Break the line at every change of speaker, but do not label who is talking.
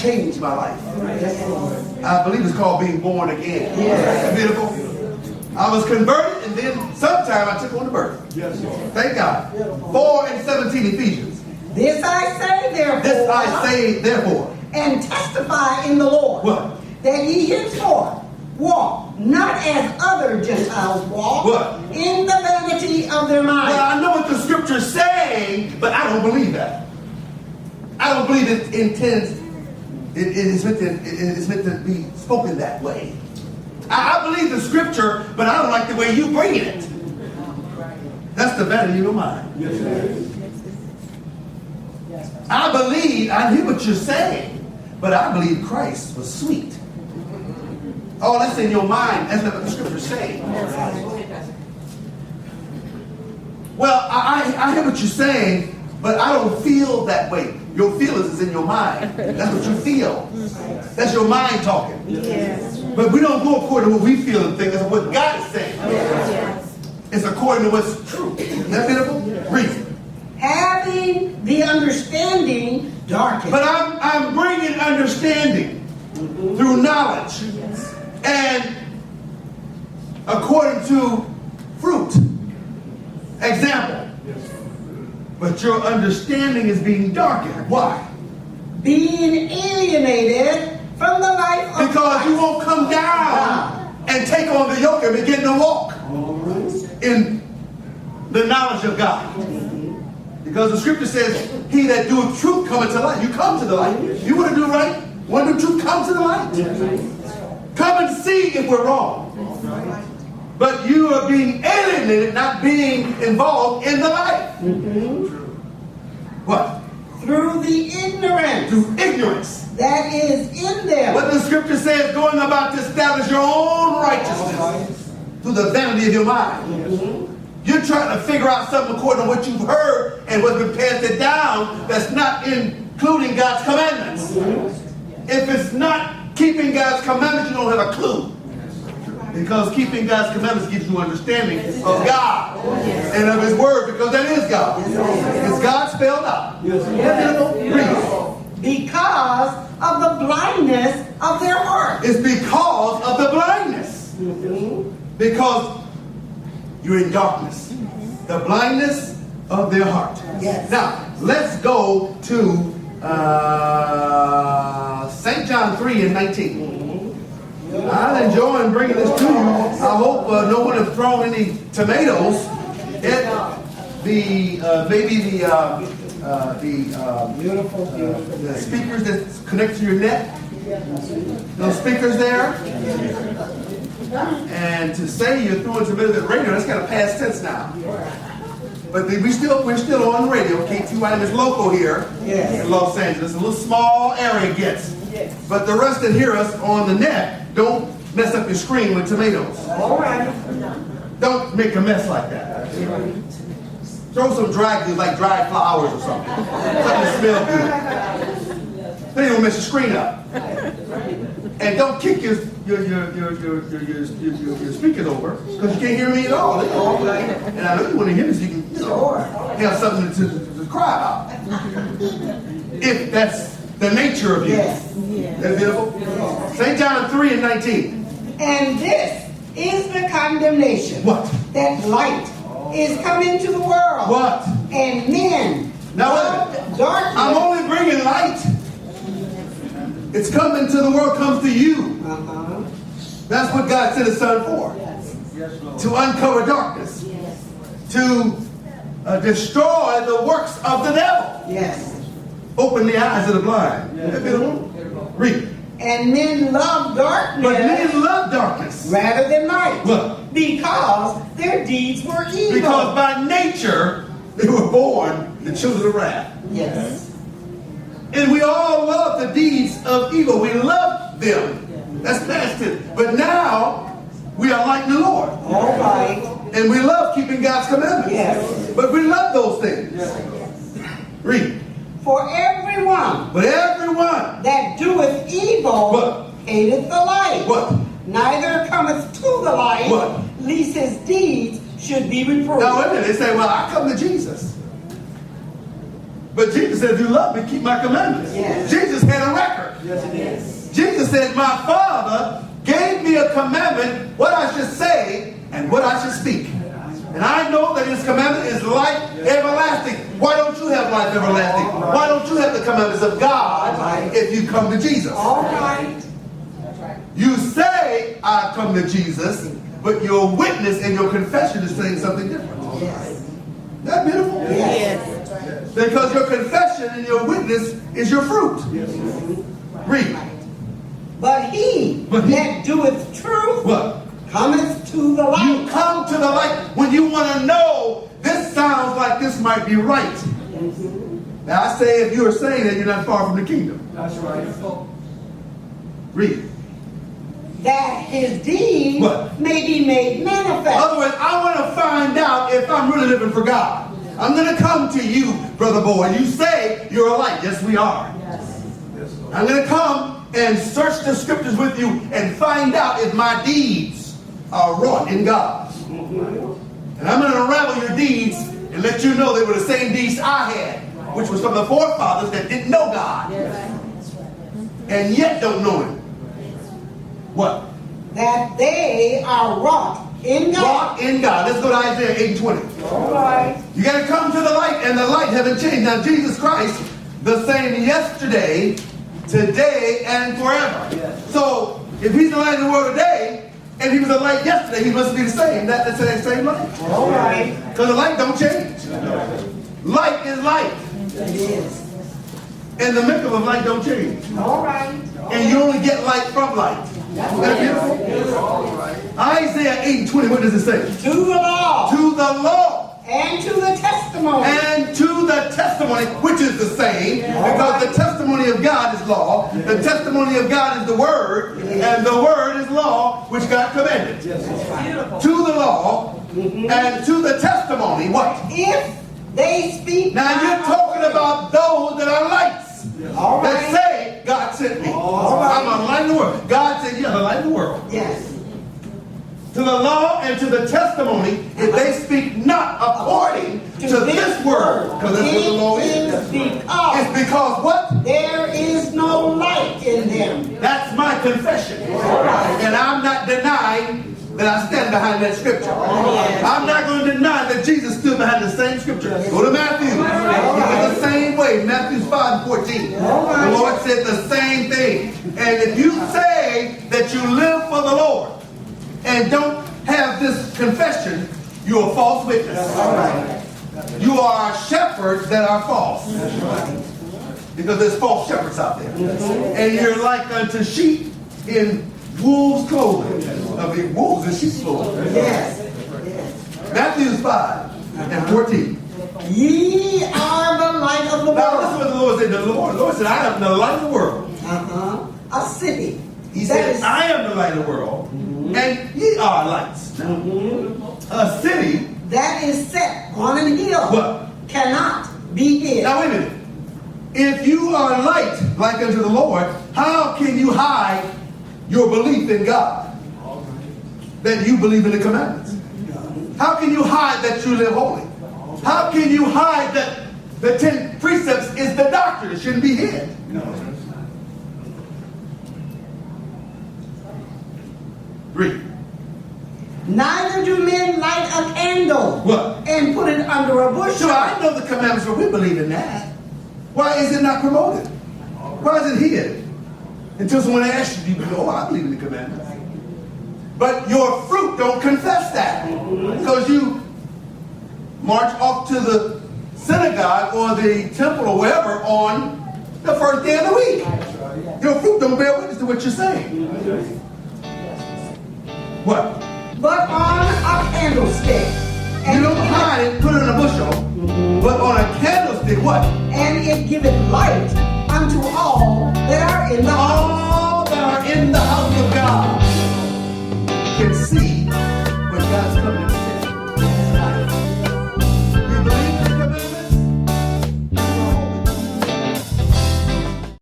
changed my life. I believe it's called being born again.
Yes.
Beautiful. I was converted, and then sometime I took on the birth.
Yes.
Thank God. 4:17 Ephesians.
This I say therefore.
This I say therefore.
And testify in the Lord.
What?
That ye henceforth walk not as other Gentiles walk.
What?
In the vanity of their mind.
Well, I know what the scriptures say, but I don't believe that. I don't believe it intends. It is meant to be spoken that way. I believe the scripture, but I don't like the way you bring it. That's the vanity of your mind. I believe, I hear what you're saying, but I believe Christ was sweet. Oh, that's in your mind. That's not what the scripture's saying. Well, I hear what you're saying, but I don't feel that way. Your feelings is in your mind. That's what you feel. That's your mind talking.
Yes.
But we don't go according to what we feel and think. It's what God is saying.
Yes.
It's according to what's true. Isn't that beautiful? Read.
Having the understanding darkened.
But I'm bringing understanding through knowledge and according to fruit. Example. But your understanding is being darkened. Why?
Being alienated from the life of
Because
Christ.
you won't come down and take on the yoke and begin to walk in the knowledge of God. Because the scripture says, he that doeth truth cometh to light. You come to the light. You want to do right? Want to do truth? Come to the light. Come and see if we're wrong. But you are being alienated, not being involved in the light. What?
Through the ignorance
Through ignorance.
that is in them.
What the scripture says, going about to establish your own righteousness through the vanity of your mind. You're trying to figure out something according to what you've heard and what's been passed down that's not including God's commandments. If it's not keeping God's commandments, you don't have a clue. Because keeping God's commandments gives you understanding of God and of His Word, because that is God. Is God spelled out? Read.
Because of the blindness of their heart.
It's because of the blindness. Because you're in darkness. The blindness of their heart.
Yes.
Now, let's go to St. John 3:19. I'm enjoying bringing this to you. I hope no one has thrown any tomatoes at the the speakers that connect to your neck. Those speakers there. And to say you're throwing tomatoes at the radio, that's kind of past tense now. But we're still on the radio. KTYM is local here in Los Angeles. A little small area gets. But the rest that hear us on the net, don't mess up your screen with tomatoes.
All right.
Don't make a mess like that. Throw some dry goods like dried flowers or something. Something that smells good. Then you don't mess your screen up. And don't kick your speakers over because you can't hear me at all. And I know you want to hear me so you can have something to cry about. If that's the nature of you. That's beautiful. St. John 3:19.
And this is the condemnation.
What?
That light is come into the world.
What?
And men
Now
loved darkness.
I'm only bringing light. It's come into the world, comes to you. That's what God sent His Son for. To uncover darkness. To destroy the works of the devil.
Yes.
Open the eyes of the blind. Read.
And men love darkness.
But men love darkness.
Rather than light.
What?
Because their deeds were evil.
Because by nature, they were born the children of wrath.
Yes.
And we all love the deeds of evil. We love them. That's past tense. But now, we are like the Lord.
All right.
And we love keeping God's commandments.
Yes.
But we love those things. Read.
For everyone
But everyone.
that doeth evil
What?
hateth the light.
What?
Neither cometh to the light.
What?
Lest his deeds should be reproved.
Now, wait a minute. They say, well, I come to Jesus. But Jesus said, if you love me, keep my commandments.
Yes.
Jesus had a record. And my Father gave me a commandment, what I should say and what I should speak. And I know that his commandment is life everlasting. Why don't you have life everlasting? Why don't you have the commandments of God if you come to Jesus?
All right.
You say, I come to Jesus, but your witness and your confession is saying something different.
Yes.
Isn't that beautiful?
Yes.
Because your confession and your witness is your fruit. Read.
But he that doeth truth
What?
cometh to the
You
light.
come to the light when you want to know this sounds like this might be right. Now I say if you are saying that, you're not far from the kingdom.
That's right.
Read.
That his deeds
What?
may be made
In
manifest.
other words, I want to find out if I'm really living for God. I'm going to come to you, brother boy. You say you're a light. Yes, we are. I'm going to come and search the scriptures with you and find out if my deeds are wrought in God. And I'm going to unravel your deeds and let you know they were the same deeds I had, which was from the forefathers that didn't know God and yet don't know him. What?
That they are wrought in God.
Wrought in God. Let's go to Isaiah 8:20.
All right.
You got to come to the light, and the light haven't changed. Now, Jesus Christ, the same yesterday, today, and forever. So, if he's the light of the world today, and he was the light yesterday, he must be the same. That's the same light.
All right.
Because the light don't change. Light is light.
It is.
And the makeup of light don't change.
All right.
And you only get light from light. Isn't that beautiful? Isaiah 8:20, what does it say?
To the law
To the law.
and to the testimony.
And to the testimony, which is the same, because the testimony of God is law, the testimony of God is the word, and the word is law, which God commanded. To the law and to the testimony, what?
If they speak.
Now you're talking about those that are lights,
All
that
right.
say, God sent me. I'm a light in the world. God said, you're the light in the world.
Yes.
To the law and to the testimony, if they speak not according to this word, because that's what the law is.
It because
It's because what?
there is no light in them.
That's my confession. And I'm not denying that I stand behind that scripture. I'm not going to deny that Jesus stood behind the same scripture. Go to Matthew. He was the same way. Matthew 5:14. The Lord said the same thing. And if you say that you live for the Lord and don't have this confession, you're a false witness. You are shepherds that are false. Because there's false shepherds out there. And you're like unto sheep in wolves' clothing. I mean, wolves in sheep's clothing.
Yes.
Matthew 5:14.
Ye are the light of the
Now, this is
world.
what the Lord said. The Lord said, I am the light of the world.
A city.
He
that
said,
is-
I am the light of the world, and ye are lights. A city,
that is set on an hill
what?
cannot be hid.
Now, wait a minute. If you are light like unto the Lord, how can you hide your belief in God? That you believe in the commandments. How can you hide that you live holy? How can you hide that the 10 precepts is the doctrine? It shouldn't be hid. Read.
Neither do men light a candle
What?
and put it under a bushel.
So I know the commandments, but we believe in that. Why is it not promoted? Why is it hid? Until someone asks you, you go, oh, I believe in the commandments. But your fruit don't confess that. Because you march off to the synagogue or the temple or wherever on the first day of the week. Your fruit don't bear witness to what you're saying. What?
But on a candlestick.
You don't hide it, put it in a bushel. But on a candlestick, what?
And it giveth light unto all